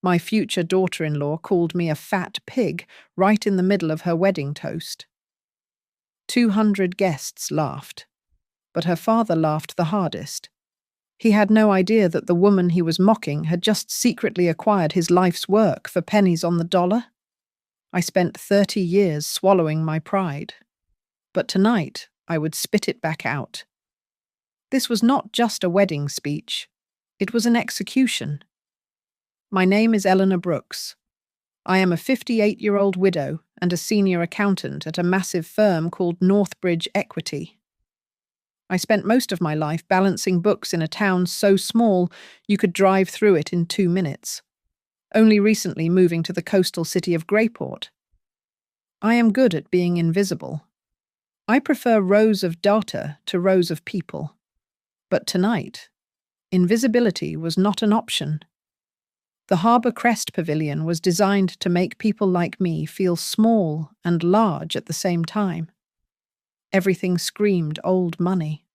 My future daughter-in-law called me a fat pig right in the middle of her wedding toast. 200 guests laughed, but her father laughed the hardest. He had no idea that the woman he was mocking had just secretly acquired his life's work for pennies on the dollar. I spent 30 years swallowing my pride, but tonight I would spit it back out. This was not just a wedding speech, it was an execution. My name is Eleanor Brooks. I am a 58-year-old widow and a senior accountant at a massive firm called Northbridge Equity. I spent most of my life balancing books in a town so small you could drive through it in 2 minutes, only recently moving to the coastal city of Greyport. I am good at being invisible. I prefer rows of data to rows of people. But tonight, invisibility was not an option. The Harbour Crest Pavilion was designed to make people like me feel small and large at the same time. Everything screamed old money.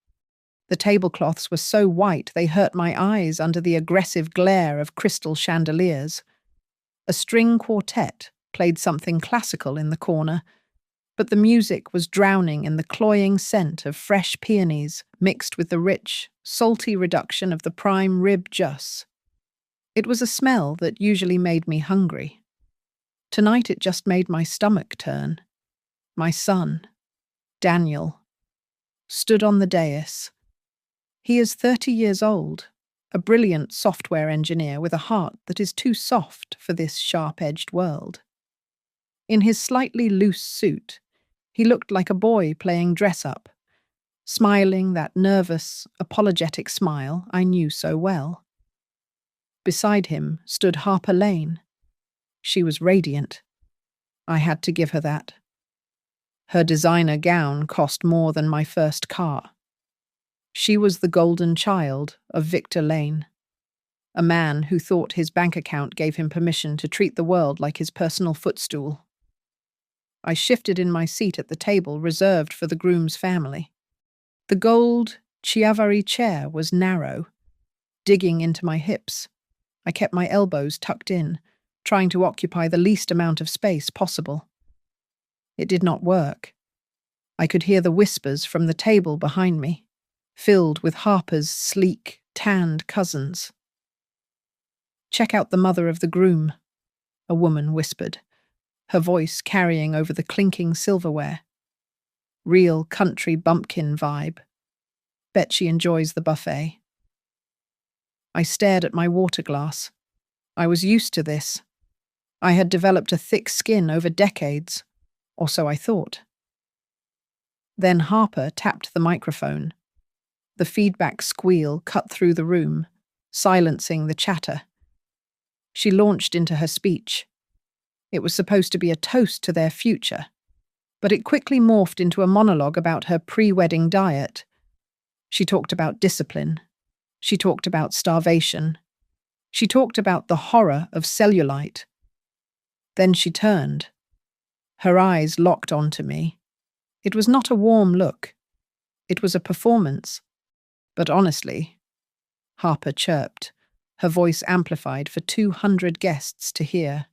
The tablecloths were so white they hurt my eyes under the aggressive glare of crystal chandeliers. A string quartet played something classical in the corner, but the music was drowning in the cloying scent of fresh peonies mixed with the rich, salty reduction of the prime rib juice. It was a smell that usually made me hungry. Tonight it just made my stomach turn. My son, Daniel, stood on the dais. He is 30 years old, a brilliant software engineer with a heart that is too soft for this sharp-edged world. In his slightly loose suit, he looked like a boy playing dress-up, smiling that nervous, apologetic smile I knew so well. Beside him stood Harper Lane. She was radiant. I had to give her that. Her designer gown cost more than my first car. She was the golden child of Victor Lane, a man who thought his bank account gave him permission to treat the world like his personal footstool. I shifted in my seat at the table reserved for the groom's family. The gold Chiavari chair was narrow, digging into my hips. I kept my elbows tucked in, trying to occupy the least amount of space possible. It did not work. I could hear the whispers from the table behind me, filled with Harper's sleek, tanned cousins. "Check out the mother of the groom," a woman whispered, her voice carrying over the clinking silverware. Real country bumpkin vibe. Bet she enjoys the buffet. I stared at my water glass. I was used to this. I had developed a thick skin over decades, or so I thought. Then Harper tapped the microphone. The feedback squeal cut through the room, silencing the chatter. She launched into her speech. It was supposed to be a toast to their future, but it quickly morphed into a monologue about her pre-wedding diet. She talked about discipline. She talked about starvation. She talked about the horror of cellulite. Then she turned. Her eyes locked onto me. It was not a warm look. It was a performance. But honestly, Harper chirped, her voice amplified for 200 guests to hear.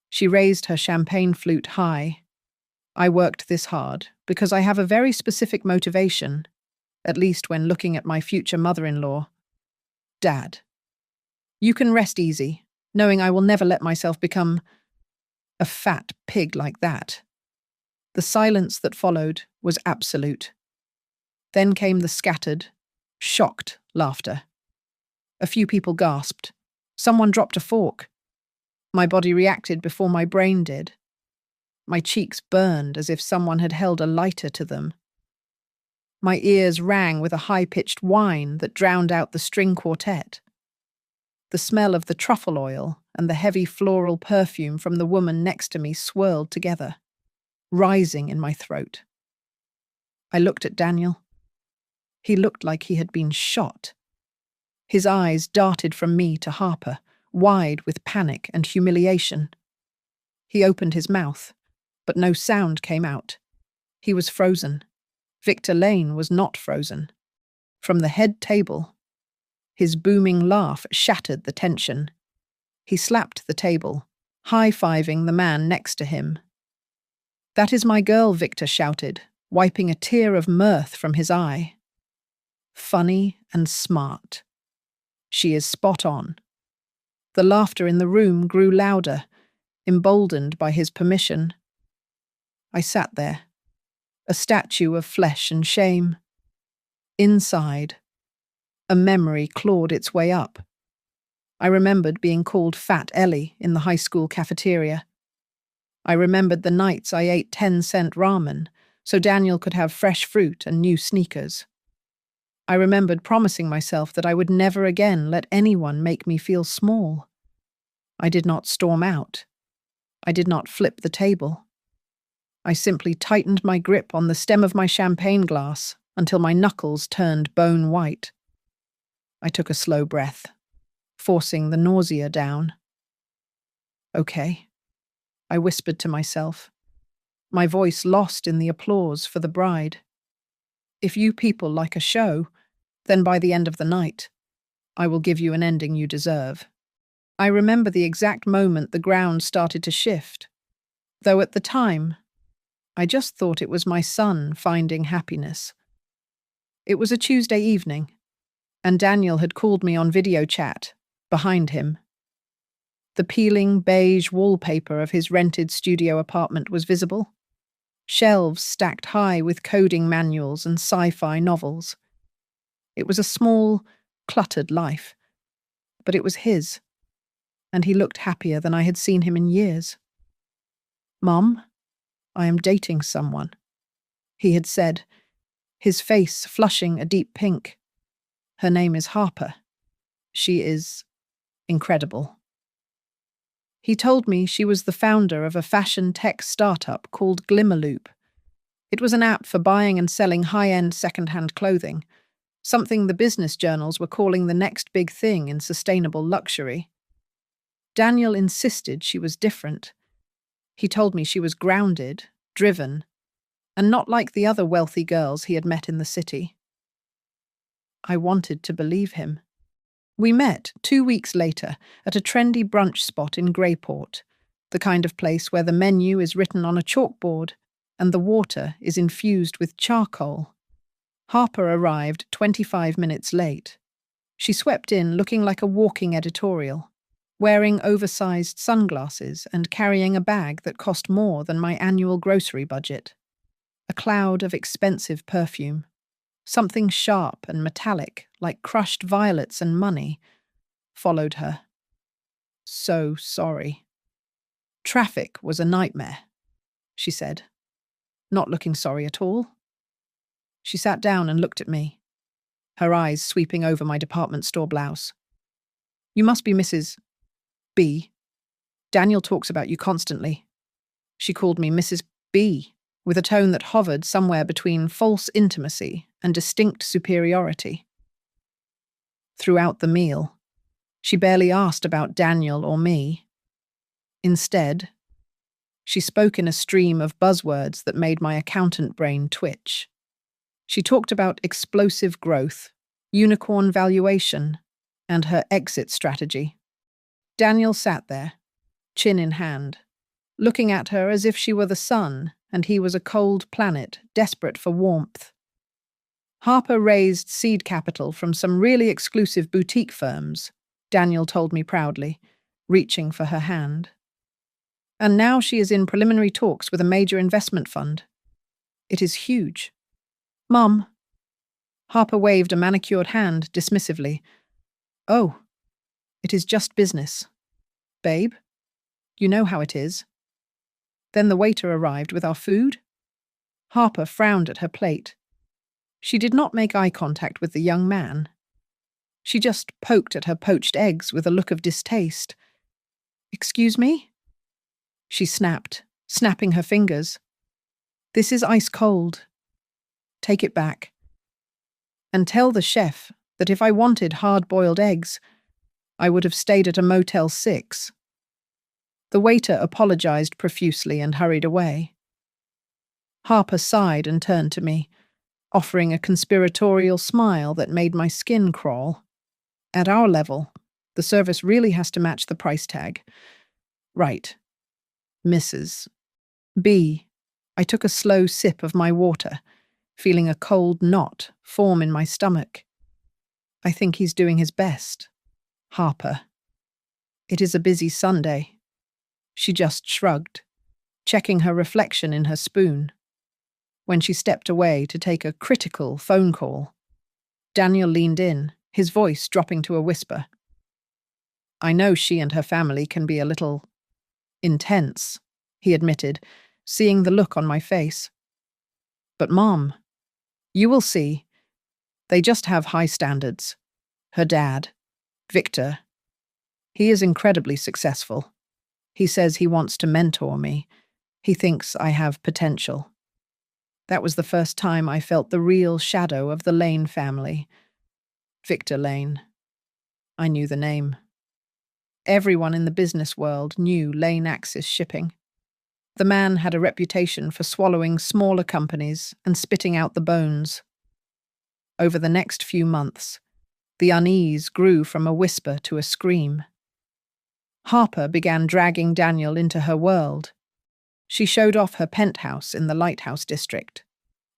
She raised her champagne flute high. I worked this hard because I have a very specific motivation, at least when looking at my future mother-in-law. Dad, you can rest easy, knowing I will never let myself become a fat pig like that. The silence that followed was absolute. Then came the scattered, shocked laughter. A few people gasped. Someone dropped a fork. My body reacted before my brain did. My cheeks burned as if someone had held a lighter to them. My ears rang with a high-pitched whine that drowned out the string quartet. The smell of the truffle oil and the heavy floral perfume from the woman next to me swirled together, rising in my throat. I looked at Daniel. He looked like he had been shot. His eyes darted from me to Harper, wide with panic and humiliation. He opened his mouth, but no sound came out. He was frozen. Victor Lane was not frozen. From the head table, his booming laugh shattered the tension. He slapped the table, high-fiving the man next to him. "That is my girl," Victor shouted, wiping a tear of mirth from his eye. "Funny and smart. She is spot on." The laughter in the room grew louder, emboldened by his permission. I sat there, a statue of flesh and shame. Inside, a memory clawed its way up. I remembered being called Fat Ellie in the high school cafeteria. I remembered the nights I ate 10-cent ramen so Daniel could have fresh fruit and new sneakers. I remembered promising myself that I would never again let anyone make me feel small. I did not storm out. I did not flip the table. I simply tightened my grip on the stem of my champagne glass until my knuckles turned bone white. I took a slow breath, forcing the nausea down. "Okay," I whispered to myself, my voice lost in the applause for the bride. "If you people like a show, then by the end of the night, I will give you an ending you deserve." I remember the exact moment the ground started to shift, though at the time, I just thought it was my son finding happiness. It was a Tuesday evening, and Daniel had called me on video chat, behind him. The peeling beige wallpaper of his rented studio apartment was visible. Shelves stacked high with coding manuals and sci-fi novels. It was a small, cluttered life, but it was his, and he looked happier than I had seen him in years. "Mom, I am dating someone," he had said, his face flushing a deep pink. "Her name is Harper. She is incredible." He told me she was the founder of a fashion tech startup called Glimmerloop. It was an app for buying and selling high-end second-hand clothing, something the business journals were calling the next big thing in sustainable luxury. Daniel insisted she was different. He told me she was grounded, driven, and not like the other wealthy girls he had met in the city. I wanted to believe him. We met 2 weeks later at a trendy brunch spot in Greyport, the kind of place where the menu is written on a chalkboard and the water is infused with charcoal. Harper arrived 25 minutes late. She swept in looking like a walking editorial, wearing oversized sunglasses and carrying a bag that cost more than my annual grocery budget. A cloud of expensive perfume. Something sharp and metallic, like crushed violets and money, followed her. "So sorry. Traffic was a nightmare," she said, not looking sorry at all. She sat down and looked at me, her eyes sweeping over my department store blouse. "You must be Mrs. B. Daniel talks about you constantly." She called me Mrs. B, with a tone that hovered somewhere between false intimacy and distinct superiority. Throughout the meal, she barely asked about Daniel or me. Instead, she spoke in a stream of buzzwords that made my accountant brain twitch. She talked about explosive growth, unicorn valuation, and her exit strategy. Daniel sat there, chin in hand, looking at her as if she were the sun and he was a cold planet desperate for warmth. Harper raised seed capital from some really exclusive boutique firms, Daniel told me proudly, reaching for her hand. And now she is in preliminary talks with a major investment fund. It is huge. "Mum." Harper waved a manicured hand dismissively. "Oh, it is just business. Babe, you know how it is." Then the waiter arrived with our food. Harper frowned at her plate. She did not make eye contact with the young man. She just poked at her poached eggs with a look of distaste. "Excuse me?" She snapped, snapping her fingers. "This is ice cold. Take it back. And tell the chef that if I wanted hard-boiled eggs, I would have stayed at a Motel 6. The waiter apologized profusely and hurried away. Harper sighed and turned to me, offering a conspiratorial smile that made my skin crawl. At our level, The service really has to match the price tag. Right. Mrs. B. I took a slow sip of my water, feeling a cold knot form in my stomach. I think he's doing his best. Harper. It is a busy Sunday. She just shrugged, checking her reflection in her spoon. When she stepped away to take a critical phone call, Daniel leaned in, his voice dropping to a whisper. I know she and her family can be a little intense, he admitted, seeing the look on my face. But Mom, you will see. They just have high standards. Her dad, Victor, he is incredibly successful. He says he wants to mentor me. He thinks I have potential. That was the first time I felt the real shadow of the Lane family. Victor Lane. I knew the name. Everyone in the business world knew Lane Axis Shipping. The man had a reputation for swallowing smaller companies and spitting out the bones. Over the next few months, the unease grew from a whisper to a scream. Harper began dragging Daniel into her world. She showed off her penthouse in the Lighthouse district,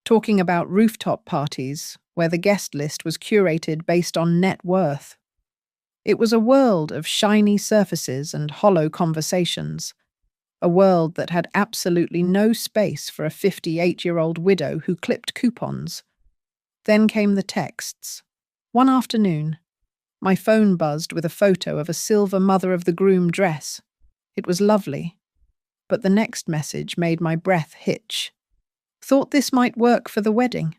talking about rooftop parties where the guest list was curated based on net worth. It was a world of shiny surfaces and hollow conversations, a world that had absolutely no space for a 58-year-old widow who clipped coupons. Then came the texts. One afternoon, my phone buzzed with a photo of a silver mother-of-the-groom dress. It was lovely, but the next message made my breath hitch. Thought this might work for the wedding.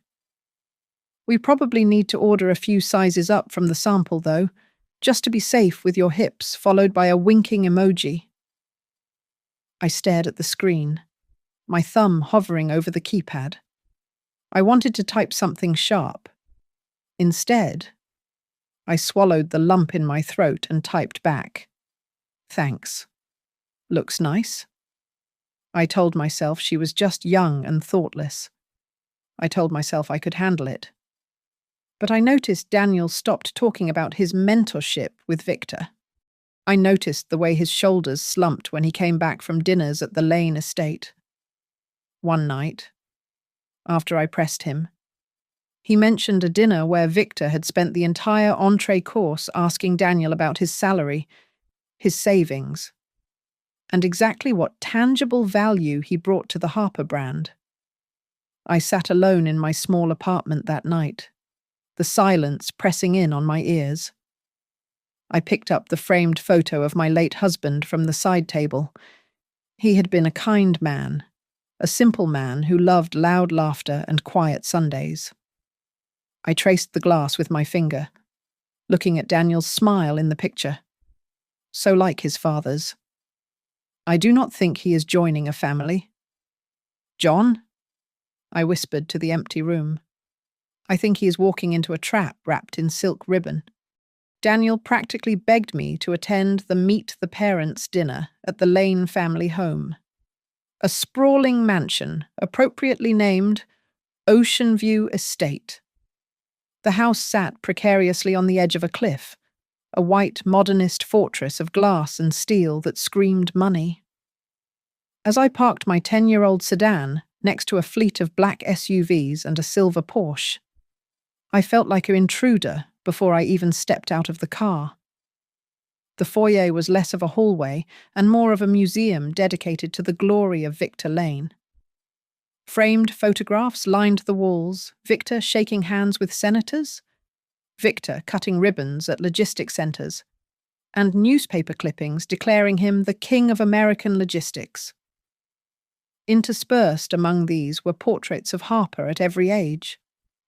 We probably need to order a few sizes up from the sample, though, just to be safe with your hips, followed by a winking emoji. I stared at the screen, my thumb hovering over the keypad. I wanted to type something sharp. Instead, I swallowed the lump in my throat and typed back. Thanks. Looks nice. I told myself she was just young and thoughtless. I told myself I could handle it. But I noticed Daniel stopped talking about his mentorship with Victor. I noticed the way his shoulders slumped when he came back from dinners at the Lane estate. One night, after I pressed him, he mentioned a dinner where Victor had spent the entire entree course asking Daniel about his salary, his savings, and exactly what tangible value he brought to the Harper brand. I sat alone in my small apartment that night, the silence pressing in on my ears. I picked up the framed photo of my late husband from the side table. He had been a kind man, a simple man who loved loud laughter and quiet Sundays. I traced the glass with my finger, looking at Daniel's smile in the picture. So like his father's. I do not think he is joining a family. John? I whispered to the empty room. I think he is walking into a trap wrapped in silk ribbon. Daniel practically begged me to attend the Meet the Parents dinner at the Lane family home. A sprawling mansion, appropriately named Ocean View Estate. The house sat precariously on the edge of a cliff, a white modernist fortress of glass and steel that screamed money. As I parked my 10-year-old sedan next to a fleet of black SUVs and a silver Porsche, I felt like an intruder before I even stepped out of the car. The foyer was less of a hallway and more of a museum dedicated to the glory of Victor Lane. Framed photographs lined the walls, Victor shaking hands with senators, Victor cutting ribbons at logistics centers, and newspaper clippings declaring him the king of American logistics. Interspersed among these were portraits of Harper at every age,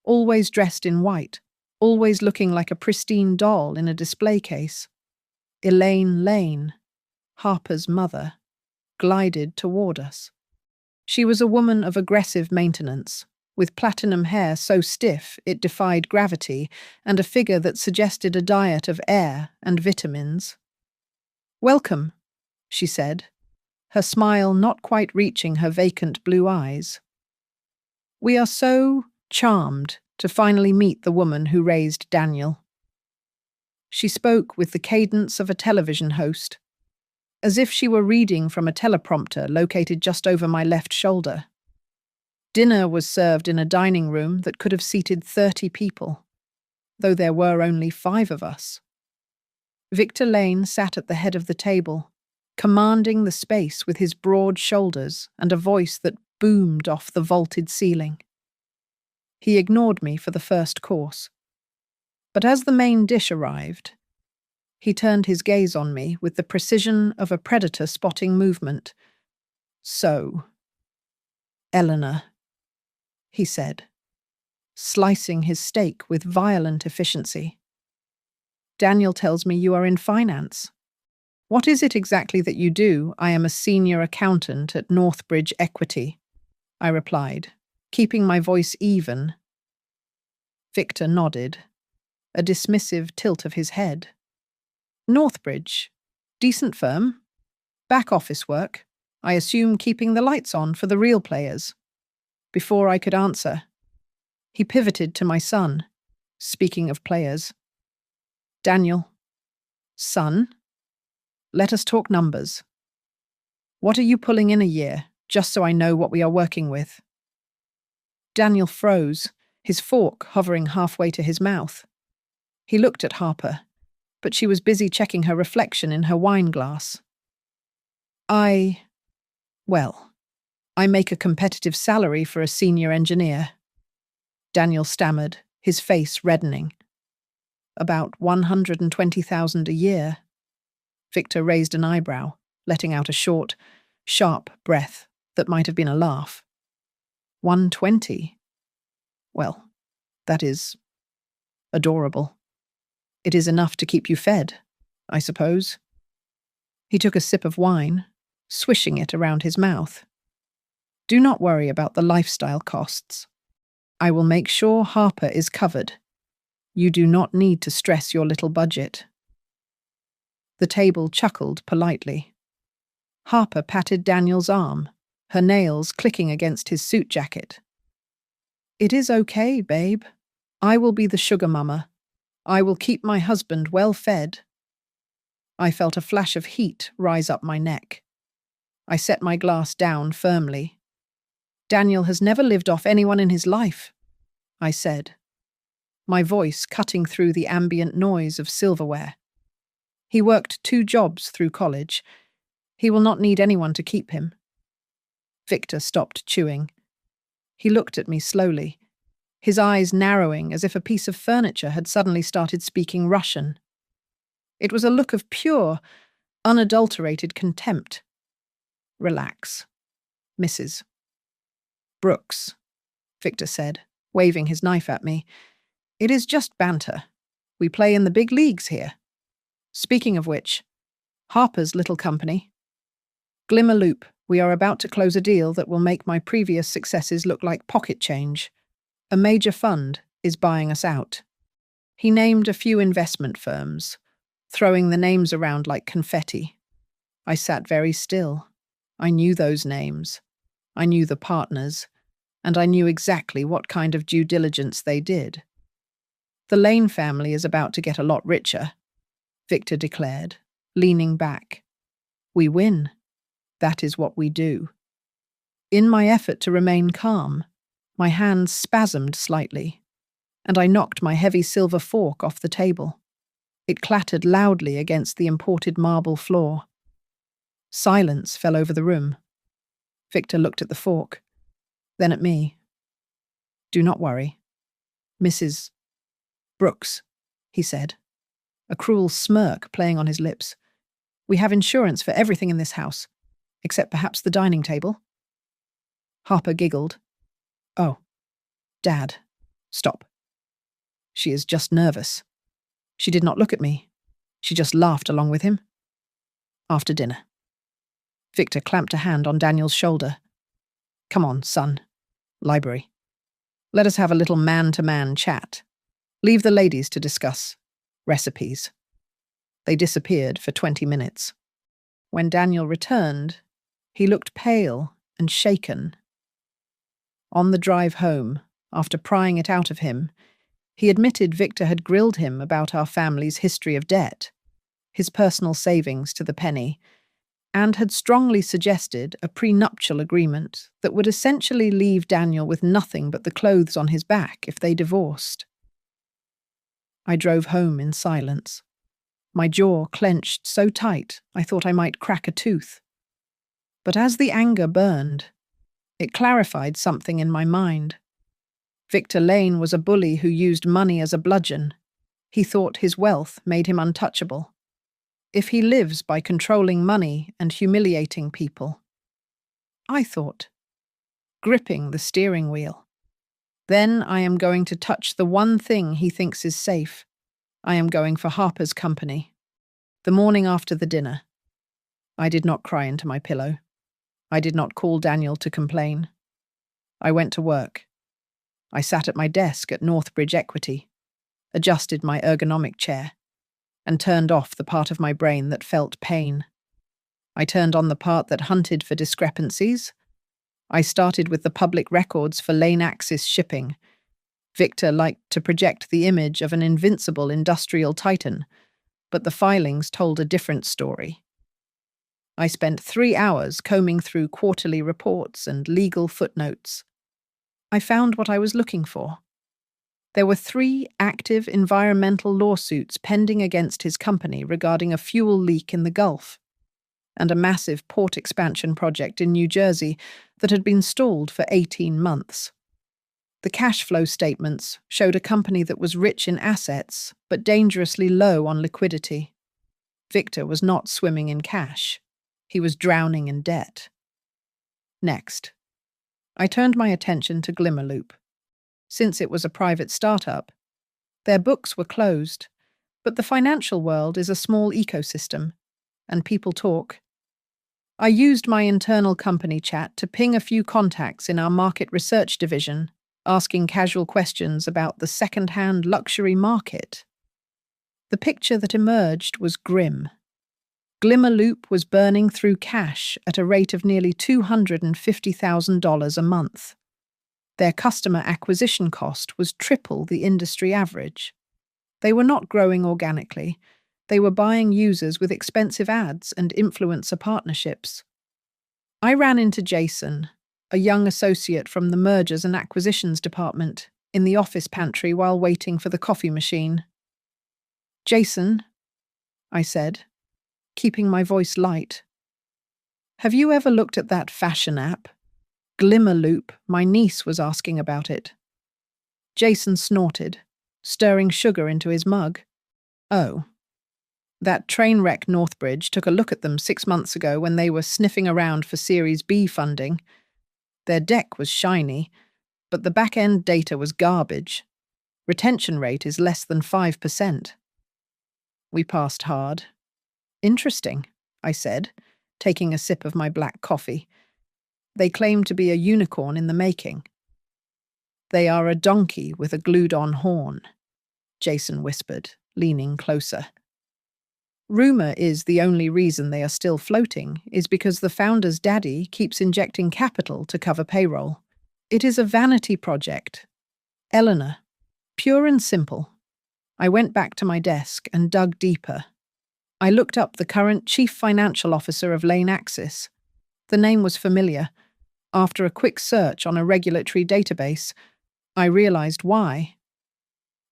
always dressed in white, always looking like a pristine doll in a display case. Elaine Lane, Harper's mother, glided toward us. She was a woman of aggressive maintenance, with platinum hair so stiff it defied gravity and a figure that suggested a diet of air and vitamins. "Welcome," she said, her smile not quite reaching her vacant blue eyes. "We are so charmed to finally meet the woman who raised Daniel." She spoke with the cadence of a television host, as if she were reading from a teleprompter located just over my left shoulder. Dinner was served in a dining room that could have seated 30 people, though there were only 5 of us. Victor Lane sat at the head of the table, commanding the space with his broad shoulders and a voice that boomed off the vaulted ceiling. He ignored me for the first course. But as the main dish arrived, he turned his gaze on me with the precision of a predator spotting movement. "So, Eleanor," he said, slicing his steak with violent efficiency. "Daniel tells me you are in finance. What is it exactly that you do?" "I am a senior accountant at Northbridge Equity," I replied, keeping my voice even. Victor nodded, a dismissive tilt of his head. "Northbridge? Decent firm? Back office work? I assume keeping the lights on for the real players." Before I could answer, he pivoted to my son. "Speaking of players. Daniel, son, let us talk numbers. What are you pulling in a year, just so I know what we are working with?" Daniel froze, his fork hovering halfway to his mouth. He looked at Harper, but she was busy checking her reflection in her wine glass. Well, I make a competitive salary for a senior engineer," Daniel stammered, his face reddening. "About 120,000 a year." Victor raised an eyebrow, letting out a short, sharp breath that might have been a laugh. 120? Well, that is adorable. It is enough to keep you fed, I suppose. He took a sip of wine, swishing it around his mouth. "Do not worry about the lifestyle costs. I will make sure Harper is covered. You do not need to stress your little budget." The table chuckled politely. Harper patted Daniel's arm, her nails clicking against his suit jacket. "It is okay, babe. I will be the sugar mama. I will keep my husband well fed." I felt a flash of heat rise up my neck. I set my glass down firmly. "Daniel has never lived off anyone in his life," I said, my voice cutting through the ambient noise of silverware. "He worked 2 jobs through college. He will not need anyone to keep him." Victor stopped chewing. He looked at me slowly, his eyes narrowing as if a piece of furniture had suddenly started speaking Russian. It was a look of pure, unadulterated contempt. "Relax, Mrs. Brooks," Victor said, waving his knife at me. "It is just banter. We play in the big leagues here. Speaking of which, Harper's little company. Glimmer Loop, we are about to close a deal that will make my previous successes look like pocket change. A major fund is buying us out." He named a few investment firms, throwing the names around like confetti. I sat very still. I knew those names. I knew the partners, and I knew exactly what kind of due diligence they did. "The Lane family is about to get a lot richer," Victor declared, leaning back. "We win. That is what we do." In my effort to remain calm, my hands spasmed slightly, and I knocked my heavy silver fork off the table. It clattered loudly against the imported marble floor. Silence fell over the room. Victor looked at the fork, then at me. "Do not worry. Mrs. Brooks," he said, a cruel smirk playing on his lips. "We have insurance for everything in this house, except perhaps the dining table." Harper giggled. "Oh, Dad, stop. She is just nervous." She did not look at me. She just laughed along with him. "After dinner." Victor clamped a hand on Daniel's shoulder. "Come on, son. Library. Let us have a little man-to-man chat. Leave the ladies to discuss recipes." They disappeared for 20 minutes. When Daniel returned, he looked pale and shaken. On the drive home, after prying it out of him, He admitted Victor had grilled him about our family's history of debt, his personal savings to the penny, and had strongly suggested a prenuptial agreement that would essentially leave Daniel with nothing but the clothes on his back if they divorced. I drove home in silence. My jaw clenched so tight I thought I might crack a tooth. But as the anger burned, it clarified something in my mind. Victor Lane was a bully who used money as a bludgeon. He thought his wealth made him untouchable. If he lives by controlling money and humiliating people, I thought, gripping the steering wheel, then I am going to touch the one thing he thinks is safe. I am going for Harper's company. The morning after the dinner. I did not cry into my pillow. I did not call Daniel to complain. I went to work. I sat at my desk at Northbridge Equity, adjusted my ergonomic chair, and turned off the part of my brain that felt pain. I turned on the part that hunted for discrepancies. I started with the public records for Lane Axis shipping. Victor liked to project the image of an invincible industrial titan, but the filings told a different story. I spent 3 hours combing through quarterly reports and legal footnotes. I found what I was looking for. There were 3 active environmental lawsuits pending against his company regarding a fuel leak in the Gulf, and a massive port expansion project in New Jersey that had been stalled for 18 months. The cash flow statements showed a company that was rich in assets but dangerously low on liquidity. Victor was not swimming in cash. He was drowning in debt. Next, I turned my attention to Glimmerloop. Since it was a private startup, their books were closed, but the financial world is a small ecosystem, and people talk. I used my internal company chat to ping a few contacts in our market research division, asking casual questions about the second-hand luxury market. The picture that emerged was grim. Glimmerloop was burning through cash at a rate of nearly $250,000 a month. Their customer acquisition cost was triple the industry average. They were not growing organically. They were buying users with expensive ads and influencer partnerships. I ran into Jason, a young associate from the Mergers and Acquisitions department, in the office pantry while waiting for the coffee machine. "Jason," I said, keeping my voice light, "have you ever looked at that fashion app? Glimmerloop, my niece was asking about it." Jason snorted, stirring sugar into his mug. "Oh. That train wreck Northbridge took a look at them 6 months ago when they were sniffing around for Series B funding. Their deck was shiny, but the back-end data was garbage. Retention rate is less than 5%. We passed hard. "Interesting," I said, taking a sip of my black coffee. "They claim to be a unicorn in the making." "They are a donkey with a glued-on horn," Jason whispered, leaning closer. "Rumor is the only reason they are still floating is because the founder's daddy keeps injecting capital to cover payroll. It is a vanity project. Eleanor, pure and simple." I went back to my desk and dug deeper. I looked up the current chief financial officer of Lane Axis. The name was familiar. After a quick search on a regulatory database, I realized why.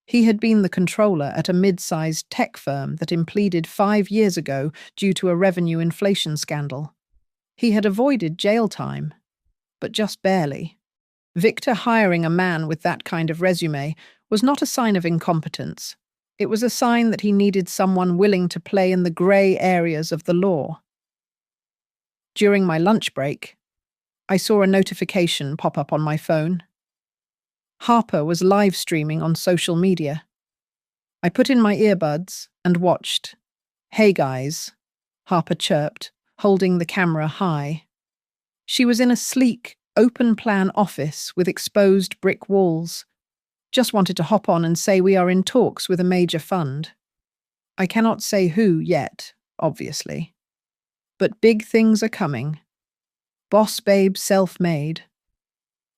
He had been the controller at a mid-sized tech firm that imploded 5 years ago due to a revenue inflation scandal. He had avoided jail time, but just barely. Victor hiring a man with that kind of resume was not a sign of incompetence. It was a sign that he needed someone willing to play in the grey areas of the law. During my lunch break, I saw a notification pop up on my phone. Harper was live streaming on social media. I put in my earbuds and watched. "Hey guys," Harper chirped, holding the camera high. She was in a sleek, open-plan office with exposed brick walls. "Just wanted to hop on and say we are in talks with a major fund. I cannot say who yet, obviously. But big things are coming. Boss babe self-made."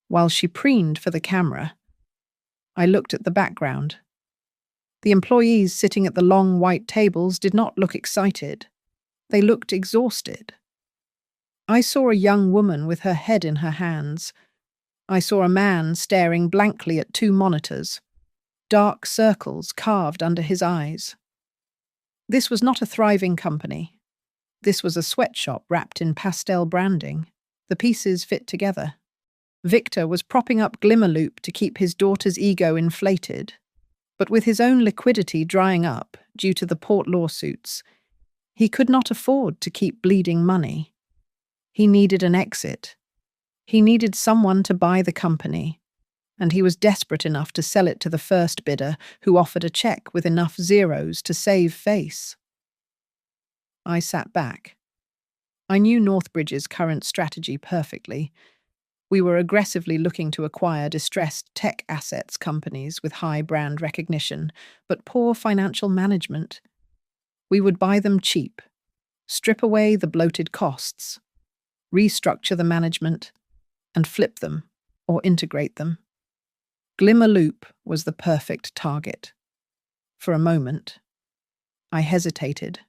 While she preened for the camera, I looked at the background. The employees sitting at the long white tables did not look excited. They looked exhausted. I saw a young woman with her head in her hands. I saw a man staring blankly at two monitors, dark circles carved under his eyes. This was not a thriving company. This was a sweatshop wrapped in pastel branding. The pieces fit together. Victor was propping up Glimmerloop to keep his daughter's ego inflated, but with his own liquidity drying up due to the port lawsuits, he could not afford to keep bleeding money. He needed an exit. He needed someone to buy the company, and he was desperate enough to sell it to the first bidder who offered a check with enough zeros to save face. I sat back. I knew Northbridge's current strategy perfectly. We were aggressively looking to acquire distressed tech assets companies with high brand recognition, but poor financial management. We would buy them cheap, strip away the bloated costs, restructure the management, and flip them or integrate them. Glimmerloop was the perfect target. For a moment, I hesitated.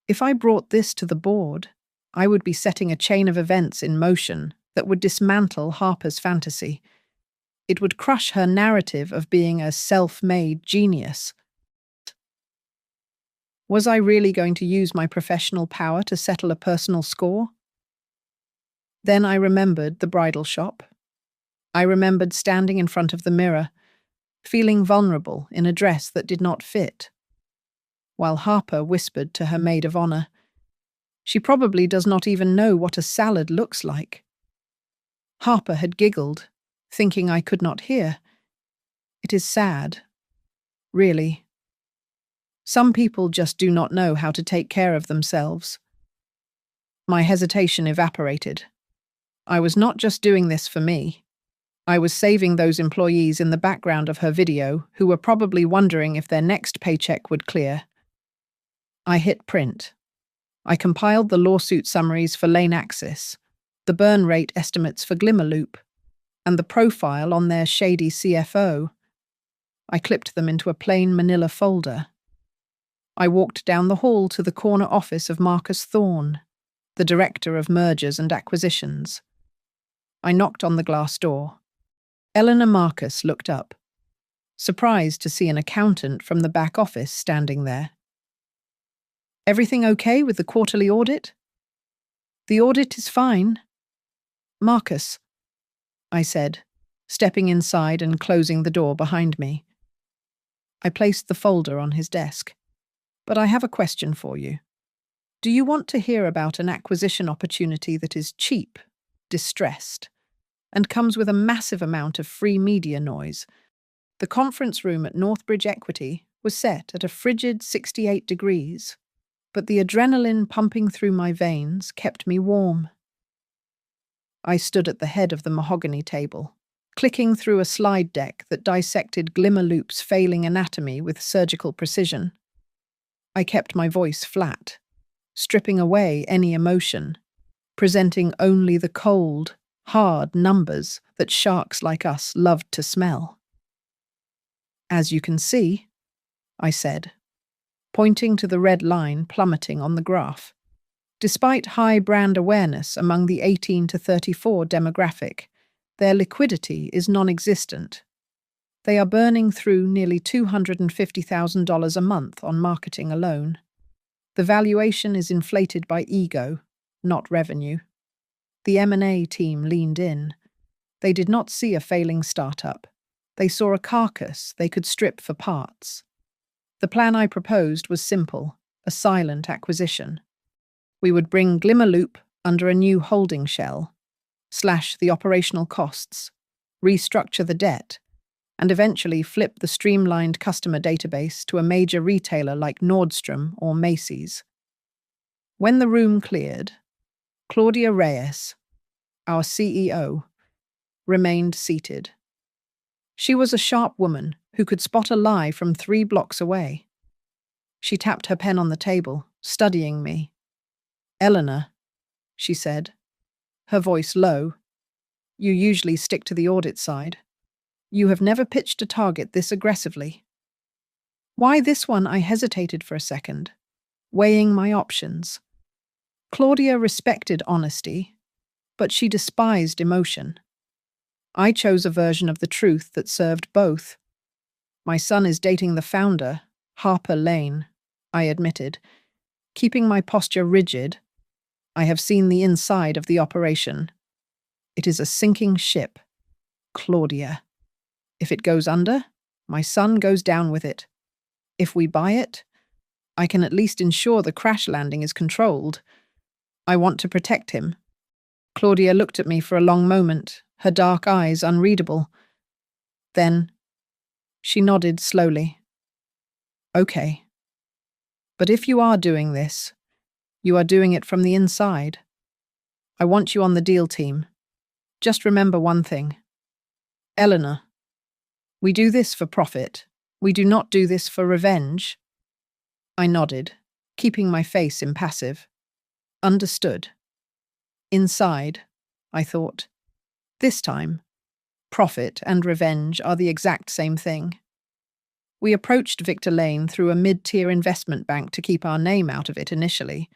If I brought this to the board, I would be setting a chain of events in motion that would dismantle Harper's fantasy. It would crush her narrative of being a self-made genius. Was I really going to use my professional power to settle a personal score? Then I remembered the bridal shop. I remembered standing in front of the mirror, feeling vulnerable in a dress that did not fit, while Harper whispered to her maid of honor, "She probably does not even know what a salad looks like." Harper had giggled, thinking I could not hear. It is sad. Really. Some people just do not know how to take care of themselves. My hesitation evaporated. I was not just doing this for me. I was saving those employees in the background of her video who were probably wondering if their next paycheck would clear. I hit print. I compiled the lawsuit summaries for Lane Axis, the burn rate estimates for Glimmerloop, and the profile on their shady CFO. I clipped them into a plain manila folder. I walked down the hall to the corner office of Marcus Thorne, the Director of Mergers and Acquisitions. I knocked on the glass door. Eleanor Marcus looked up, surprised to see an accountant from the back office standing there. "Everything okay with the quarterly audit?" "The audit is fine." "Marcus," I said, stepping inside and closing the door behind me. I placed the folder on his desk. "But I have a question for you. Do you want to hear about an acquisition opportunity that is cheap, distressed, and comes with a massive amount of free media noise?" The conference room at Northbridge Equity was set at a frigid 68 degrees, but the adrenaline pumping through my veins kept me warm. I stood at the head of the mahogany table, clicking through a slide deck that dissected Glimmerloop's failing anatomy with surgical precision. I kept my voice flat, stripping away any emotion, presenting only the cold, hard numbers that sharks like us loved to smell. "As you can see," I said, pointing to the red line plummeting on the graph. Despite high brand awareness among the 18 to 34 demographic, their liquidity is non-existent. They are burning through nearly $250,000 a month on marketing alone. The valuation is inflated by ego, not revenue. The M&A team leaned in. They did not see a failing startup. They saw a carcass they could strip for parts. The plan I proposed was simple, a silent acquisition. We would bring Glimmerloop under a new holding shell, slash the operational costs, restructure the debt, and eventually flip the streamlined customer database to a major retailer like Nordstrom or Macy's. When the room cleared, Claudia Reyes, our CEO, remained seated. She was a sharp woman who could spot a lie from 3 blocks away. She tapped her pen on the table, studying me. "Eleanor," she said, her voice low, "you usually stick to the audit side. You have never pitched a target this aggressively. Why this one? I hesitated for a second, weighing my options. Claudia respected honesty, but she despised emotion. I chose a version of the truth that served both. My son is dating the founder, Harper Lane, I admitted, keeping my posture rigid. I have seen the inside of the operation. It is a sinking ship. Claudia. If it goes under, my son goes down with it. If we buy it, I can at least ensure the crash landing is controlled. I want to protect him. Claudia looked at me for a long moment, her dark eyes unreadable. Then, she nodded slowly. Okay. But if you are doing this, you are doing it from the inside. I want you on the deal team. Just remember one thing. Eleanor, we do this for profit. We do not do this for revenge. I nodded, keeping my face impassive. Understood. Inside, I thought. This time, profit and revenge are the exact same thing. We approached Victor Lane through a mid-tier investment bank to keep our name out of it initially.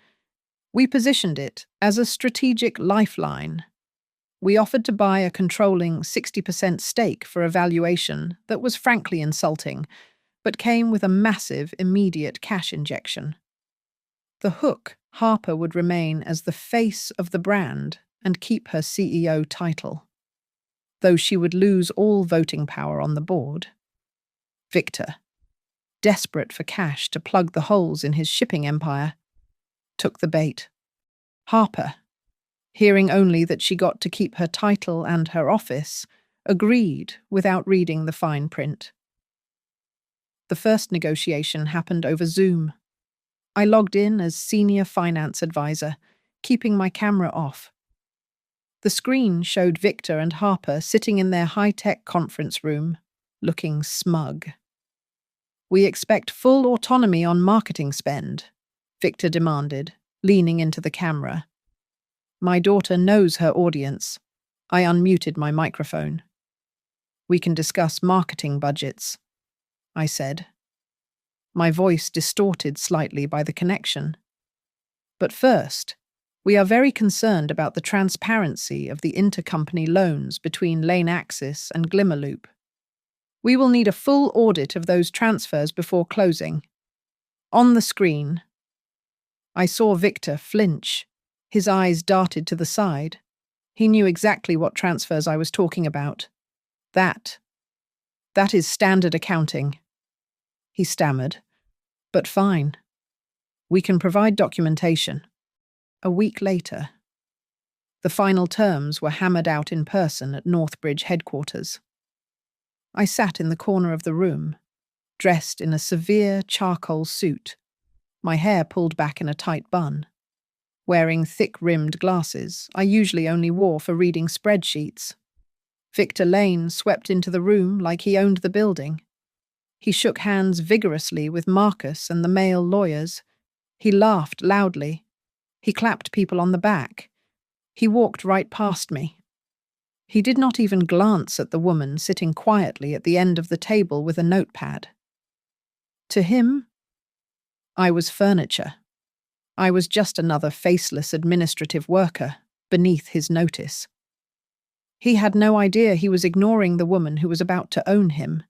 We positioned it as a strategic lifeline. We offered to buy a controlling 60% stake for a valuation that was frankly insulting, but came with a massive, immediate cash injection. The hook, Harper would remain as the face of the brand and keep her CEO title, though she would lose all voting power on the board. Victor, desperate for cash to plug the holes in his shipping empire, took the bait. Harper, hearing only that she got to keep her title and her office, agreed without reading the fine print. The first negotiation happened over Zoom. I logged in as senior finance advisor, keeping my camera off. The screen showed Victor and Harper sitting in their high-tech conference room, looking smug. We expect full autonomy on marketing spend, Victor demanded, leaning into the camera. My daughter knows her audience. I unmuted my microphone. We can discuss marketing budgets, I said. My voice distorted slightly by the connection. But first, we are very concerned about the transparency of the intercompany loans between Lane Axis and Glimmerloop. We will need a full audit of those transfers before closing. On the screen, I saw Victor flinch. His eyes darted to the side. He knew exactly what transfers I was talking about. That is standard accounting. He stammered. But fine. We can provide documentation. A week later, the final terms were hammered out in person at Northbridge headquarters. I sat in the corner of the room, dressed in a severe charcoal suit, my hair pulled back in a tight bun. Wearing thick-rimmed glasses I usually only wore for reading spreadsheets. Victor Lane swept into the room like he owned the building. He shook hands vigorously with Marcus and the male lawyers. He laughed loudly. He clapped people on the back. He walked right past me. He did not even glance at the woman sitting quietly at the end of the table with a notepad. To him, I was furniture. I was just another faceless administrative worker beneath his notice. He had no idea he was ignoring the woman who was about to own him.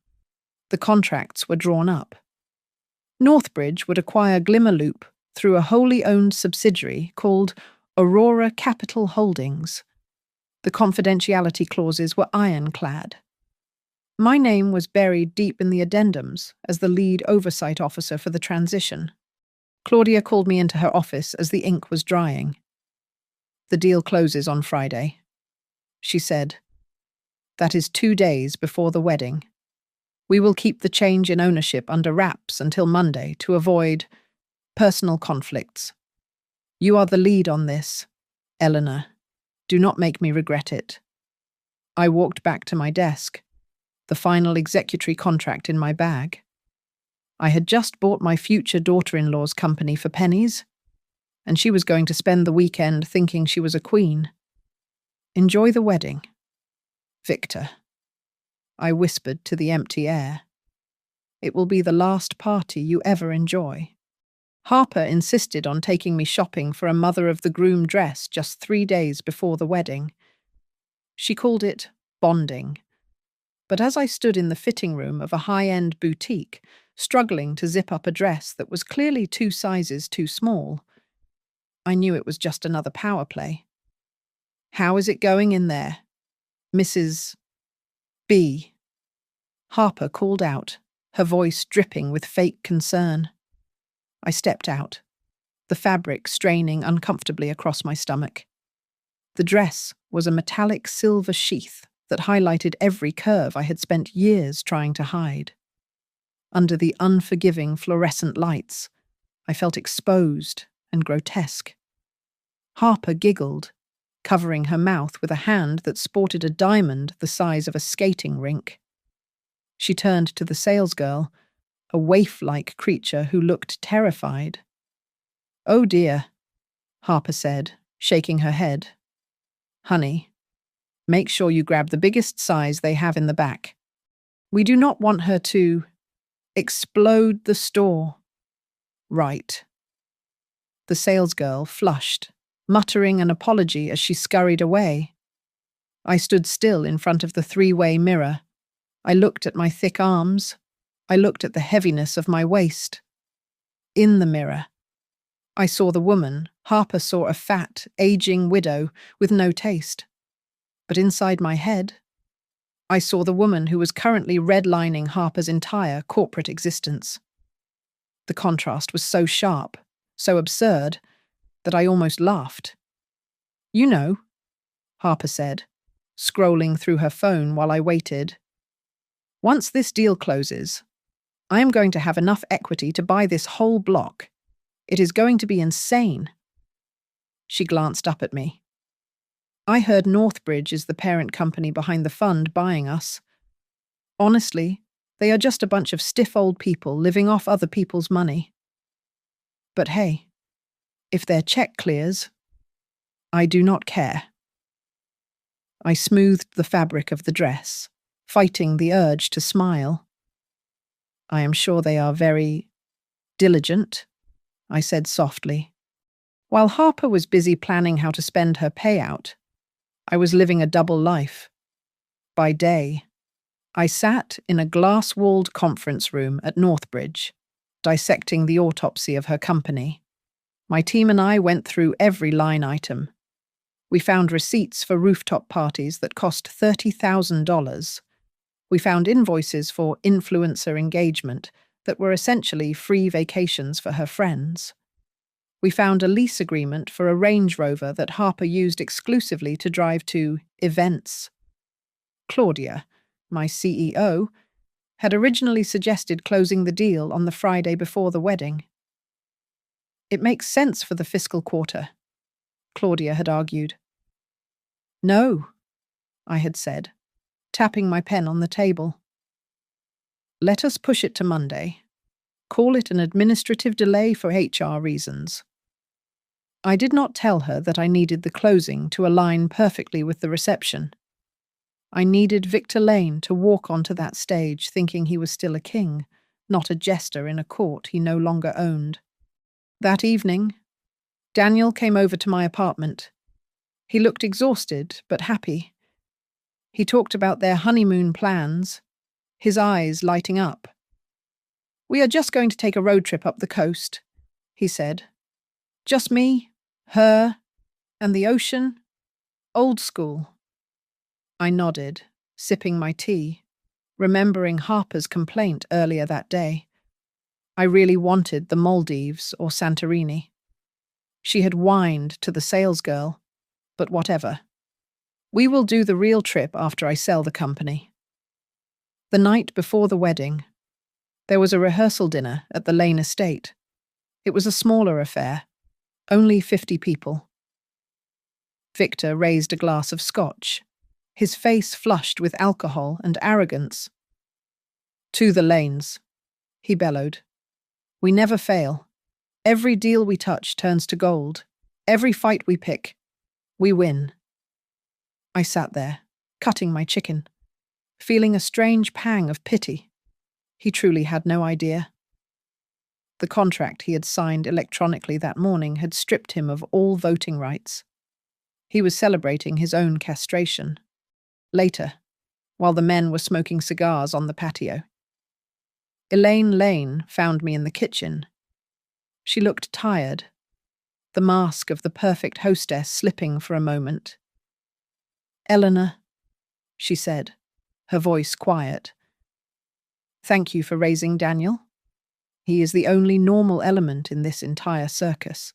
The contracts were drawn up. Northbridge would acquire Glimmerloop through a wholly owned subsidiary called Aurora Capital Holdings. The confidentiality clauses were ironclad. My name was buried deep in the addendums as the lead oversight officer for the transition. Claudia called me into her office as the ink was drying. The deal closes on Friday, she said. That is 2 days before the wedding. We will keep the change in ownership under wraps until Monday to avoid personal conflicts. You are the lead on this, Eleanor. Do not make me regret it. I walked back to my desk, the final executory contract in my bag. I had just bought my future daughter-in-law's company for pennies, and she was going to spend the weekend thinking she was a queen. Enjoy the wedding. Victor. I whispered to the empty air. It will be the last party you ever enjoy. Harper insisted on taking me shopping for a mother-of-the-groom dress just 3 days before the wedding. She called it bonding. But as I stood in the fitting room of a high-end boutique, struggling to zip up a dress that was clearly 2 sizes too small, I knew it was just another power play. "How is it going in there, Mrs. B?" Harper called out, her voice dripping with fake concern. I stepped out, the fabric straining uncomfortably across my stomach. The dress was a metallic silver sheath that highlighted every curve I had spent years trying to hide. Under the unforgiving fluorescent lights, I felt exposed and grotesque. Harper giggled, covering her mouth with a hand that sported a diamond the size of a skating rink. She turned to the salesgirl, a waif-like creature who looked terrified. "Oh dear," Harper said, shaking her head. "Honey, make sure you grab the biggest size they have in the back. We do not want her to explode the store." "Right." The salesgirl flushed, muttering an apology as she scurried away. I stood still in front of the 3-way mirror. I looked at my thick arms. I looked at the heaviness of my waist. In the mirror, I saw the woman Harper saw, a fat, aging widow with no taste. But inside my head, I saw the woman who was currently redlining Harper's entire corporate existence. The contrast was so sharp, so absurd, that I almost laughed. "You know," Harper said, scrolling through her phone while I waited. "Once this deal closes, I am going to have enough equity to buy this whole block. It is going to be insane." She glanced up at me. "I heard Northbridge is the parent company behind the fund buying us. Honestly, they are just a bunch of stiff old people living off other people's money. But hey, if their check clears, I do not care." I smoothed the fabric of the dress, fighting the urge to smile. "I am sure they are very diligent," I said softly. While Harper was busy planning how to spend her payout, I was living a double life. By day, I sat in a glass-walled conference room at Northbridge, dissecting the autopsy of her company. My team and I went through every line item. We found receipts for rooftop parties that cost $30,000. We found invoices for influencer engagement that were essentially free vacations for her friends. We found a lease agreement for a Range Rover that Harper used exclusively to drive to events. Claudia, my CEO, had originally suggested closing the deal on the Friday before the wedding. "It makes sense for the fiscal quarter," Claudia had argued. "No," I had said, tapping my pen on the table. "Let us push it to Monday. Call it an administrative delay for HR reasons." I did not tell her that I needed the closing to align perfectly with the reception. I needed Victor Lane to walk onto that stage thinking he was still a king, not a jester in a court he no longer owned. That evening, Daniel came over to my apartment. He looked exhausted but happy. He talked about their honeymoon plans, his eyes lighting up. "We are just going to take a road trip up the coast," he said. "Just me, her, and the ocean. Old school." I nodded, sipping my tea, remembering Harper's complaint earlier that day. I really wanted the Maldives or Santorini. She had whined to the salesgirl, but whatever. We will do the real trip after I sell the company. The night before the wedding, there was a rehearsal dinner at the Lane estate. It was a smaller affair, only 50 people. Victor raised a glass of scotch, his face flushed with alcohol and arrogance. "To the Lanes," he bellowed. "We never fail. Every deal we touch turns to gold. Every fight we pick, we win." I sat there, cutting my chicken. feeling a strange pang of pity. He truly had no idea. The contract he had signed electronically that morning had stripped him of all voting rights. He was celebrating his own castration. Later, while the men were smoking cigars on the patio, Elaine Lane found me in the kitchen. She looked tired, the mask of the perfect hostess slipping for a moment. "Eleanor," she said, her voice quiet. "Thank you for raising Daniel. He is the only normal element in this entire circus."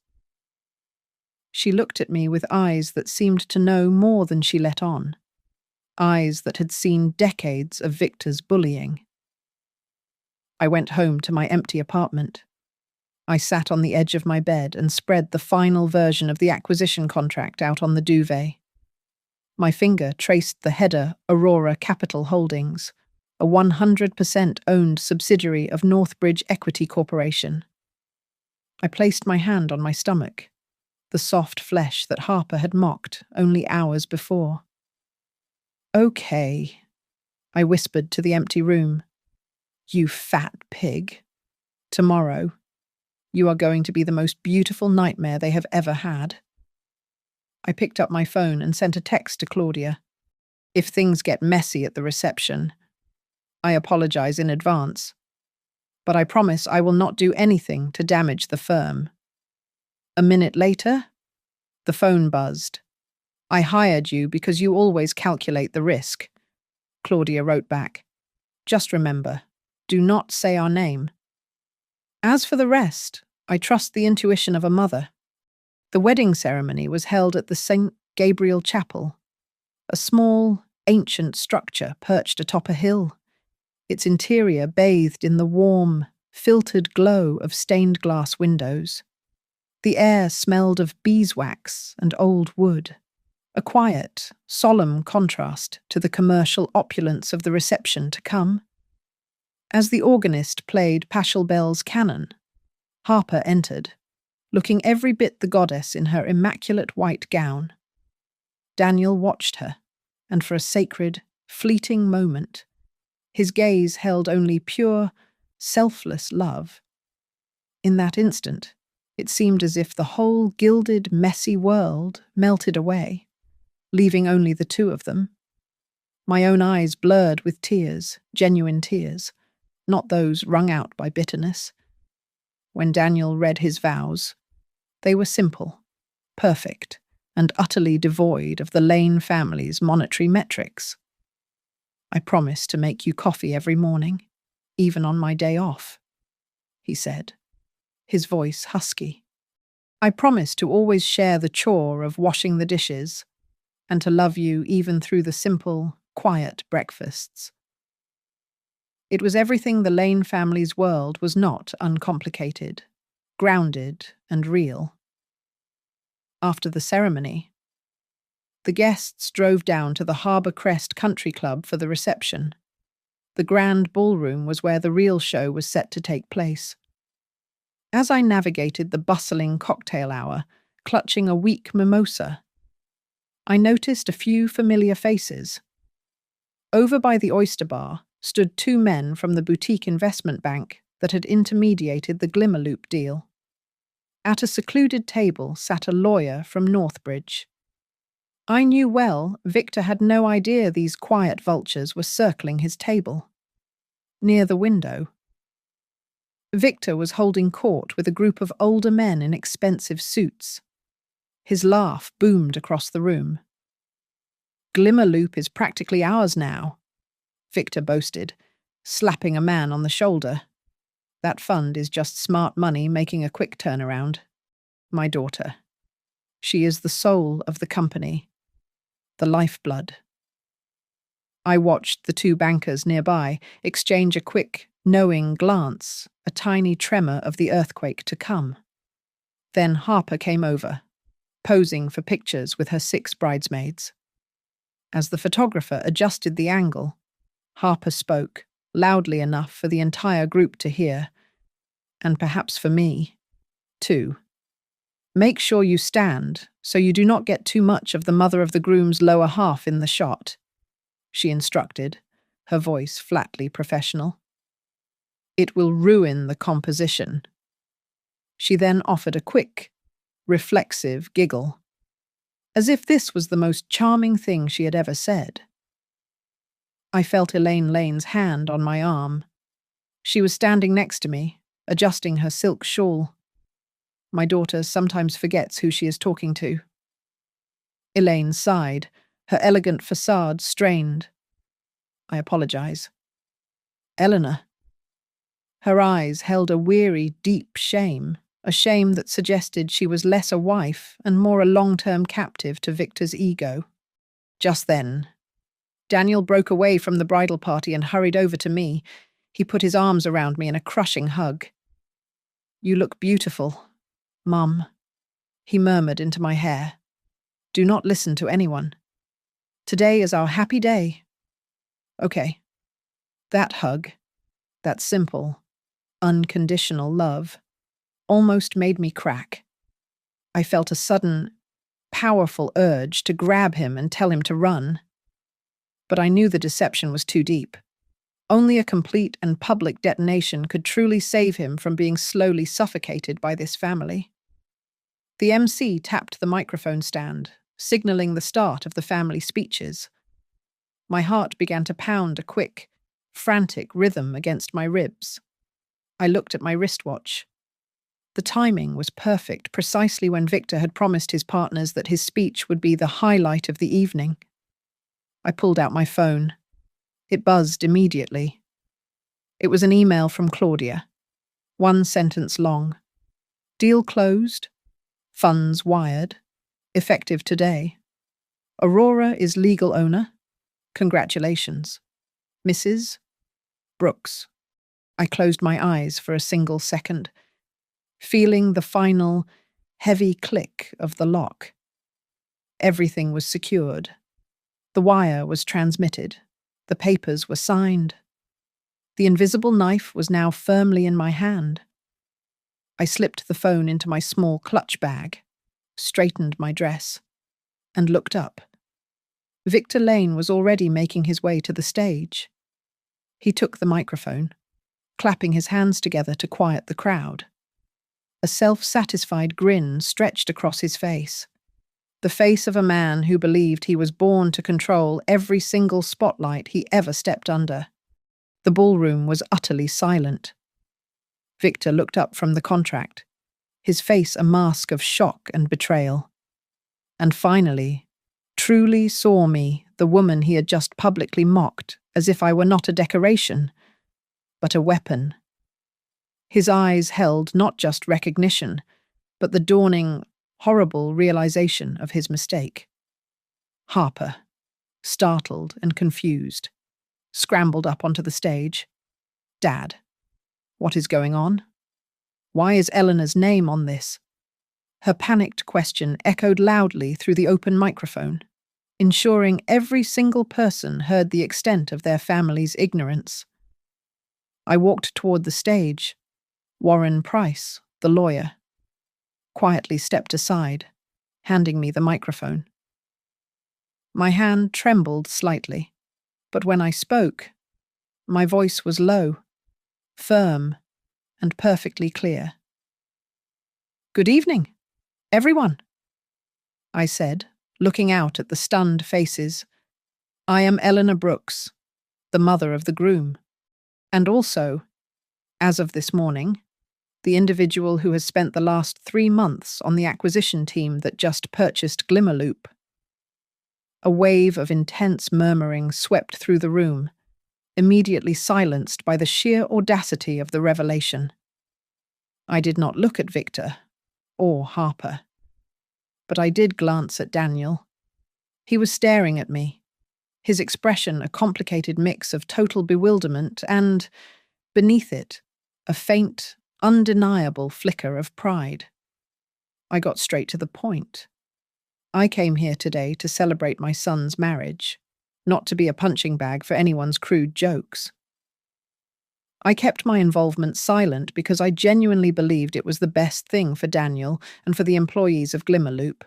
She looked at me with eyes that seemed to know more than she let on, eyes that had seen decades of Victor's bullying. I went home to my empty apartment. I sat on the edge of my bed and spread the final version of the acquisition contract out on the duvet. My finger traced the header Aurora Capital Holdings, a 100% owned subsidiary of Northbridge Equity Corporation. I placed my hand on my stomach, the soft flesh that Harper had mocked only hours before. "Okay," I whispered to the empty room. "You fat pig. Tomorrow, you are going to be the most beautiful nightmare they have ever had." I picked up my phone and sent a text to Claudia. "If things get messy at the reception, I apologize in advance, but I promise I will not do anything to damage the firm." A minute later, the phone buzzed. "I hired you because you always calculate the risk," Claudia wrote back. "Just remember, do not say our name." As for the rest, I trust the intuition of a mother. The wedding ceremony was held at the St. Gabriel Chapel, a small, ancient structure perched atop a hill, its interior bathed in the warm, filtered glow of stained glass windows. The air smelled of beeswax and old wood, a quiet, solemn contrast to the commercial opulence of the reception to come. As the organist played Pachelbel's canon, Harper entered, looking every bit the goddess in her immaculate white gown. Daniel watched her, and for a sacred, fleeting moment, his gaze held only pure, selfless love. In that instant, it seemed as if the whole gilded, messy world melted away, leaving only the two of them. My own eyes blurred with tears, genuine tears, not those wrung out by bitterness. When Daniel read his vows, they were simple, perfect, and utterly devoid of the Lane family's monetary metrics. "I promise to make you coffee every morning, even on my day off," he said, his voice husky. "I promise to always share the chore of washing the dishes, and to love you even through the simple, quiet breakfasts." It was everything the Lane family's world was not uncomplicated, grounded and real. After the ceremony, the guests drove down to the Harbour Crest Country Club for the reception. The grand ballroom was where the real show was set to take place. As I navigated the bustling cocktail hour, clutching a weak mimosa, I noticed a few familiar faces. Over by the oyster bar stood two men from the boutique investment bank that had intermediated the Glimmerloop deal. At a secluded table sat a lawyer from Northbridge. I knew well Victor had no idea these quiet vultures were circling his table. Near the window, Victor was holding court with a group of older men in expensive suits. His laugh boomed across the room. "Glimmerloop is practically ours now," Victor boasted, slapping a man on the shoulder. "That fund is just smart money making a quick turnaround. My daughter. She is the soul of the company, the lifeblood." I watched the two bankers nearby exchange a quick, knowing glance, a tiny tremor of the earthquake to come. Then Harper came over, posing for pictures with her 6 bridesmaids. As the photographer adjusted the angle, Harper spoke, loudly enough for the entire group to hear, and perhaps for me, too. "Make sure you stand, so you do not get too much of the mother of the groom's lower half in the shot," she instructed, her voice flatly professional. "It will ruin the composition." She then offered a quick, reflexive giggle, as if this was the most charming thing she had ever said. I felt Elaine Lane's hand on my arm. She was standing next to me, adjusting her silk shawl. My daughter sometimes forgets who she is talking to. Elaine sighed, her elegant facade strained. "I apologize." "Eleanor." Her eyes held a weary, deep shame, a shame that suggested she was less a wife and more a long-term captive to Victor's ego. Just then, Daniel broke away from the bridal party and hurried over to me. He put his arms around me in a crushing hug. "You look beautiful, Mum," he murmured into my hair. "Do not listen to anyone. Today is our happy day." Okay. That hug, that simple, unconditional love, almost made me crack. I felt a sudden, powerful urge to grab him and tell him to run. But I knew the deception was too deep. Only a complete and public detonation could truly save him from being slowly suffocated by this family. The MC tapped the microphone stand, signaling the start of the family speeches. My heart began to pound a quick, frantic rhythm against my ribs. I looked at my wristwatch. The timing was perfect, precisely when Victor had promised his partners that his speech would be the highlight of the evening. I pulled out my phone. It buzzed immediately. It was an email from Claudia. One sentence long. "Deal closed. Funds wired. Effective today. Aurora is legal owner. Congratulations. Mrs. Brooks." I closed my eyes for a single second, feeling the final, heavy click of the lock. Everything was secured. The wire was transmitted. The papers were signed. The invisible knife was now firmly in my hand. I slipped the phone into my small clutch bag, straightened my dress, and looked up. Victor Lane was already making his way to the stage. He took the microphone, clapping his hands together to quiet the crowd. A self-satisfied grin stretched across his face. The face of a man who believed he was born to control every single spotlight he ever stepped under. The ballroom was utterly silent. Victor looked up from the contract, his face a mask of shock and betrayal. And finally, truly saw me, the woman he had just publicly mocked, as if I were not a decoration, but a weapon. His eyes held not just recognition, but the dawning, horrible realization of his mistake. Harper, startled and confused, scrambled up onto the stage. "Dad, what is going on? Why is Eleanor's name on this?" Her panicked question echoed loudly through the open microphone, ensuring every single person heard the extent of their family's ignorance. I walked toward the stage. Warren Price, the lawyer, quietly stepped aside, handing me the microphone. My hand trembled slightly, but when I spoke, my voice was low, firm, and perfectly clear. "Good evening, everyone," I said, looking out at the stunned faces. "I am Eleanor Brooks, the mother of the groom, and also, as of this morning, the individual who has spent the last 3 months on the acquisition team that just purchased Glimmerloop." A wave of intense murmuring swept through the room, immediately silenced by the sheer audacity of the revelation. I did not look at Victor or Harper, but I did glance at Daniel. He was staring at me, his expression a complicated mix of total bewilderment and, beneath it, a faint, undeniable flicker of pride. I got straight to the point. I came here today to celebrate my son's marriage, not to be a punching bag for anyone's crude jokes. I kept my involvement silent because I genuinely believed it was the best thing for Daniel and for the employees of Glimmerloop.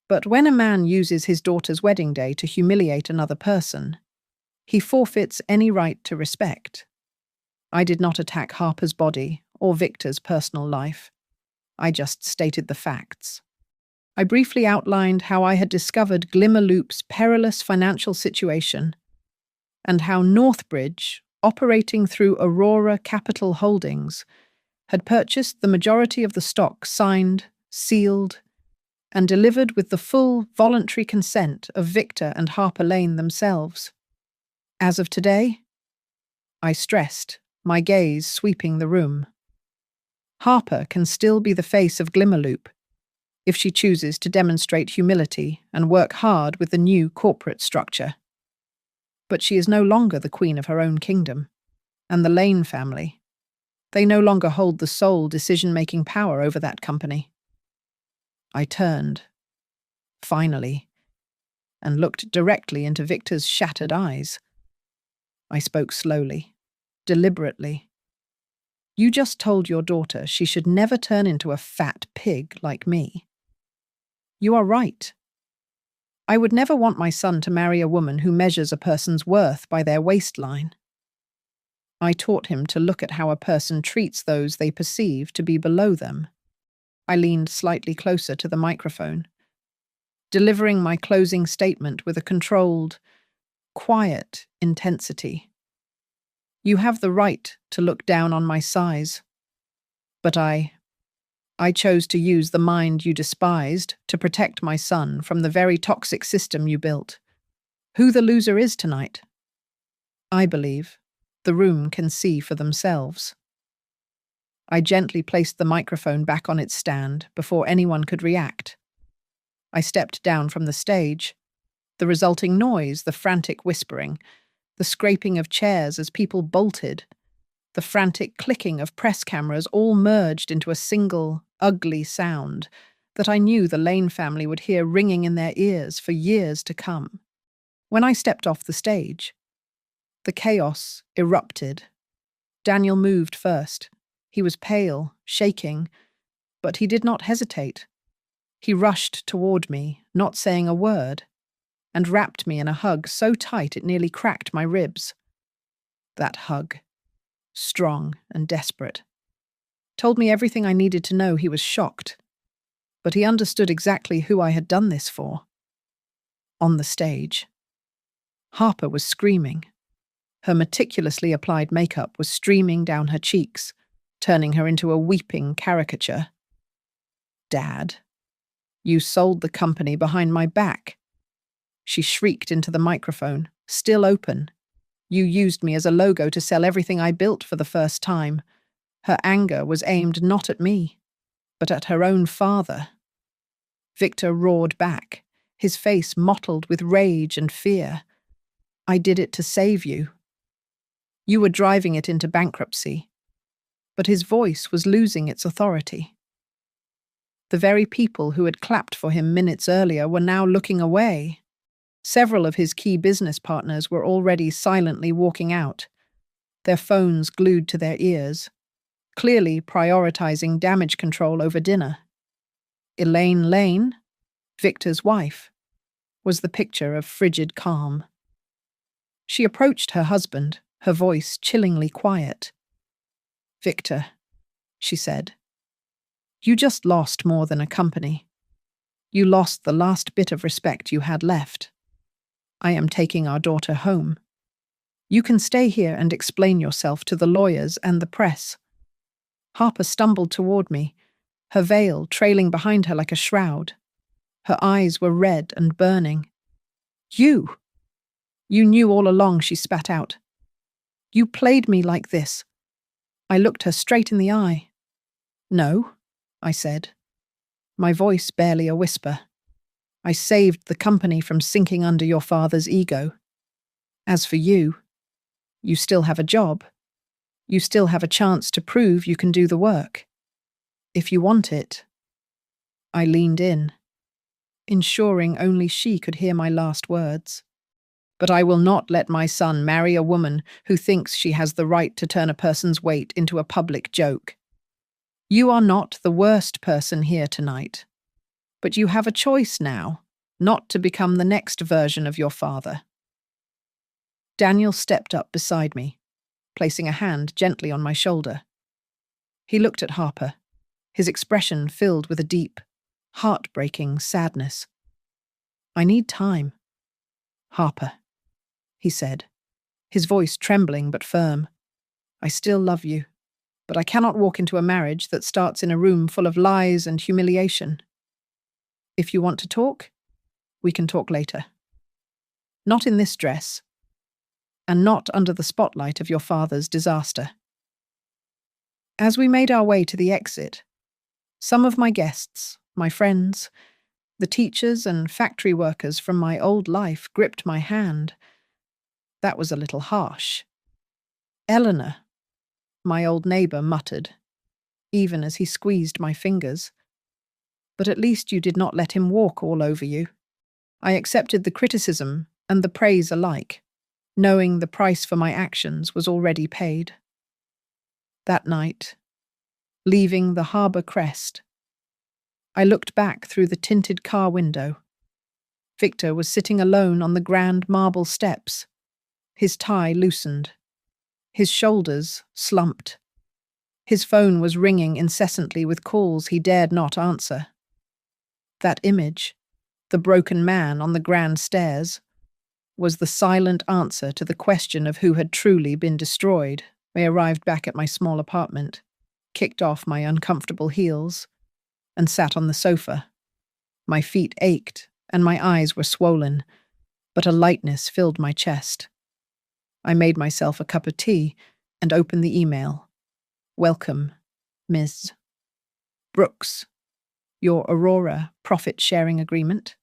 But when a man uses his daughter's wedding day to humiliate another person, he forfeits any right to respect. I did not attack Harper's body or Victor's personal life. I just stated the facts. I briefly outlined how I had discovered Glimmerloop's perilous financial situation and how Northbridge, operating through Aurora Capital Holdings, had purchased the majority of the stock signed, sealed, and delivered with the full voluntary consent of Victor and Harper Lane themselves. As of today, I stressed, my gaze sweeping the room, Harper can still be the face of Glimmerloop if she chooses to demonstrate humility and work hard with the new corporate structure. But she is no longer the queen of her own kingdom, and the Lane family, they no longer hold the sole decision-making power over that company. I turned, finally, and looked directly into Victor's shattered eyes. I spoke slowly, deliberately. You just told your daughter she should never turn into a fat pig like me. You are right. I would never want my son to marry a woman who measures a person's worth by their waistline. I taught him to look at how a person treats those they perceive to be below them. I leaned slightly closer to the microphone, delivering my closing statement with a controlled, quiet intensity. You have the right to look down on my size, but I chose to use the mind you despised to protect my son from the very toxic system you built. Who the loser is tonight, I believe, the room can see for themselves. I gently placed the microphone back on its stand before anyone could react. I stepped down from the stage. The resulting noise, the frantic whispering, the scraping of chairs as people bolted, the frantic clicking of press cameras all merged into a single, ugly sound that I knew the Lane family would hear ringing in their ears for years to come. When I stepped off the stage, the chaos erupted. Daniel moved first. He was pale, shaking, but he did not hesitate. He rushed toward me, not saying a word, and wrapped me in a hug so tight it nearly cracked my ribs. That hug, strong and desperate, told me everything I needed to know. He was shocked, but he understood exactly who I had done this for. On the stage, Harper was screaming. Her meticulously applied makeup was streaming down her cheeks, turning her into a weeping caricature. Dad, you sold the company behind my back. She shrieked into the microphone, still open. You used me as a logo to sell everything I built for the first time. Her anger was aimed not at me, but at her own father. Victor roared back, his face mottled with rage and fear. I did it to save you. You were driving it into bankruptcy. But his voice was losing its authority. The very people who had clapped for him minutes earlier were now looking away. Several of his key business partners were already silently walking out, their phones glued to their ears, clearly prioritizing damage control over dinner. Elaine Lane, Victor's wife, was the picture of frigid calm. She approached her husband, her voice chillingly quiet. Victor, she said, you just lost more than a company. You lost the last bit of respect you had left. I am taking our daughter home. You can stay here and explain yourself to the lawyers and the press. Harper stumbled toward me, her veil trailing behind her like a shroud. Her eyes were red and burning. You knew all along, she spat out. You played me like this. I looked her straight in the eye. No, I said, my voice barely a whisper. I saved the company from sinking under your father's ego. As for you, you still have a job. You still have a chance to prove you can do the work. If you want it. I leaned in, ensuring only she could hear my last words. But I will not let my son marry a woman who thinks she has the right to turn a person's weight into a public joke. You are not the worst person here tonight, but you have a choice now, not to become the next version of your father. Daniel stepped up beside me, placing a hand gently on my shoulder. He looked at Harper, his expression filled with a deep, heartbreaking sadness. "I need time." "Harper," he said, his voice trembling but firm. "I still love you, but I cannot walk into a marriage that starts in a room full of lies and humiliation. If you want to talk, we can talk later. Not in this dress, and not under the spotlight of your father's disaster." As we made our way to the exit, some of my guests, my friends, the teachers and factory workers from my old life gripped my hand. That was a little harsh. "Eleanor," my old neighbour muttered, even as he squeezed my fingers. "But at least you did not let him walk all over you." I accepted the criticism and the praise alike, knowing the price for my actions was already paid. That night, leaving the harbour crest, I looked back through the tinted car window. Victor was sitting alone on the grand marble steps, his tie loosened, his shoulders slumped. His phone was ringing incessantly with calls he dared not answer. That image, the broken man on the grand stairs, was the silent answer to the question of who had truly been destroyed. I arrived back at my small apartment, kicked off my uncomfortable heels, and sat on the sofa. My feet ached and my eyes were swollen, but a lightness filled my chest. I made myself a cup of tea and opened the email. "Welcome, Ms. Brooks. Your Aurora profit-sharing agreement."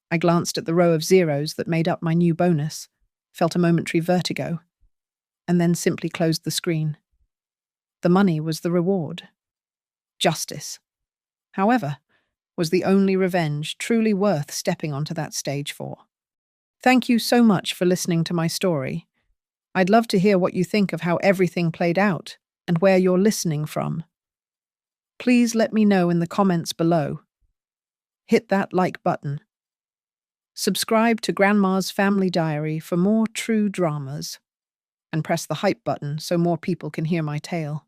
I glanced at the row of zeros that made up my new bonus, felt a momentary vertigo, and then simply closed the screen. The money was the reward. Justice, however, was the only revenge truly worth stepping onto that stage for. Thank you so much for listening to my story. I'd love to hear what you think of how everything played out and where you're listening from. Please let me know in the comments below. Hit that like button. Subscribe to Grandma's Family Diary for more true dramas, and press the hype button so more people can hear my tale.